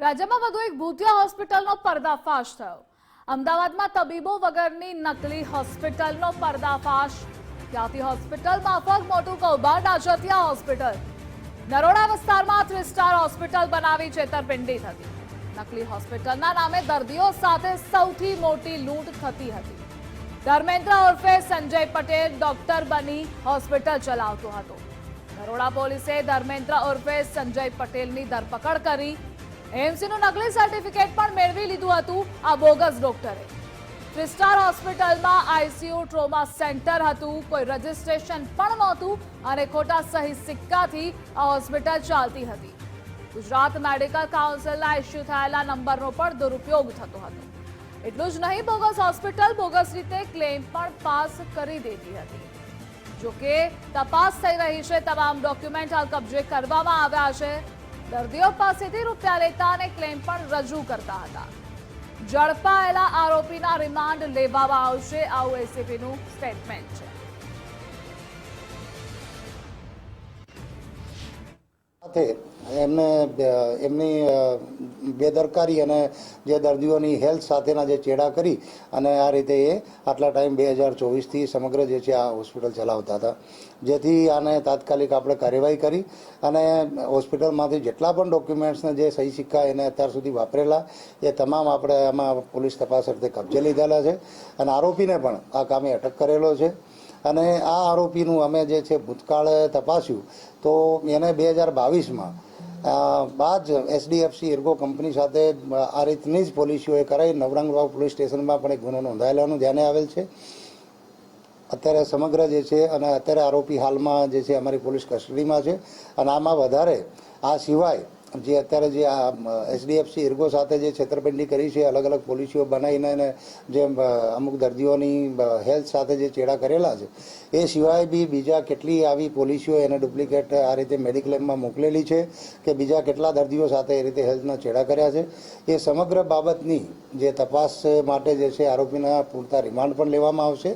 રાજ્યમાં વધુ એક ભૂતિયા હોસ્પિટલનો પર્દાફાશ થયો। અમદાવાદમાં તબીબો વગરની નકલી હોસ્પિટલનો પર્દાફાશ। ત્યાંથી હોસ્પિટલ માફક મોટું કૌભાંડ આચરતી હોસ્પિટલ નરોડા વિસ્તારમાં 3 સ્ટાર હોસ્પિટલ બનાવી છેતરપિંડી થતી। નકલી હોસ્પિટલના નામે દર્દીઓ સાથે સૌથી મોટી લૂંટ થતી હતી। ધર્મેન્દ્ર ઉર્ફે સંજય પટેલ ડોક્ટર બની હોસ્પિટલ ચલાવતો હતો। નરોડા પોલીસે ધર્મેન્દ્ર ઉર્ફે સંજય પટેલની ધરપકડ કરી। એમસીનું નકલી સર્ટિફિકેટ પણ મેળવી લીધું હતું આ બોગસ ડોક્ટરે। 3 સ્ટાર હોસ્પિટલમાં આઈસીયુ ટ્રોમા સેન્ટર હતું, કોઈ રજીસ્ટ્રેશન પણ નહોતું અને ખોટા સહી સિક્કાથી આ હોસ્પિટલ ચાલતી હતી। ગુજરાત મેડિકલ કાઉન્સિલના ઇસ્યુ થયેલા નંબરનો પણ દુરુપયોગ થતો હતો। એટલું જ નહીં, બોગસ હોસ્પિટલ બોગસ રીતે ક્લેમ પણ પાસ કરી દેતી હતી। જોકે તપાસ થઈ રહી છે। તમામ ડોક્યુમેન્ટ હાલ કબજે કરવામાં આવ્યા છે। દર્દીઓ પાસેથી રૂપિયા લેતા અને ક્લેમ પણ રજૂ કરતા હતા। ઝડપાયેલા આરોપીના રિમાન્ડ લેવામાં આવશે, આવું એસીપીનું સ્ટેટમેન્ટ છે। એમની બેદરકારી અને જે દર્દીઓની હેલ્થ સાથેના જે ચેડા કરી અને આ રીતે એ આટલા ટાઈમ 2024થી સમગ્ર જે છે આ હોસ્પિટલ ચલાવતા હતા, જેથી આને તાત્કાલિક આપણે કાર્યવાહી કરી અને હોસ્પિટલમાંથી જેટલા પણ ડોક્યુમેન્ટ્સને જે સહી સિક્કા એને અત્યાર સુધી વાપરેલા એ તમામ આપણે આમાં પોલીસ તપાસ અર્થે કબજે લીધેલા છે અને આરોપીને પણ આ કામે અટક કરેલો છે। અને આ આરોપીનું અમે જે છે ભૂતકાળ તપાસ્યું તો એને 2022માં બાદ એસડીએફસી એર્ગો કંપની સાથે આ રીતની જ પોલિસીઓએ કરાવી। નવરંગવાવ પોલીસ સ્ટેશનમાં પણ એક ગુનો નોંધાયેલાનું ધ્યાને આવેલ છે। અત્યારે સમગ્ર જે છે અને અત્યારે આરોપી હાલમાં જે છે અમારી પોલીસ કસ્ટડીમાં છે અને આમાં વધારે આ સિવાય જે અત્યારે જે આ એસડીએફસી એર્ગો સાથે જે છેતરપિંડી કરી છે, અલગ અલગ પોલિસીઓ બનાવીને જે અમુક દર્દીઓની હેલ્થ સાથે જે ચેડા કરેલા છે, એ સિવાય બી બીજા કેટલી આવી પોલિસીઓ એને ડુપ્લિકેટ આ રીતે મેડિક્લેમમાં મોકલેલી છે કે બીજા કેટલા દર્દીઓ સાથે એ રીતે હેલ્થના ચેડા કર્યા છે, એ સમગ્ર બાબતની જે તપાસ માટે જે છે આરોપીના પૂરતા રિમાન્ડ પણ લેવામાં આવશે।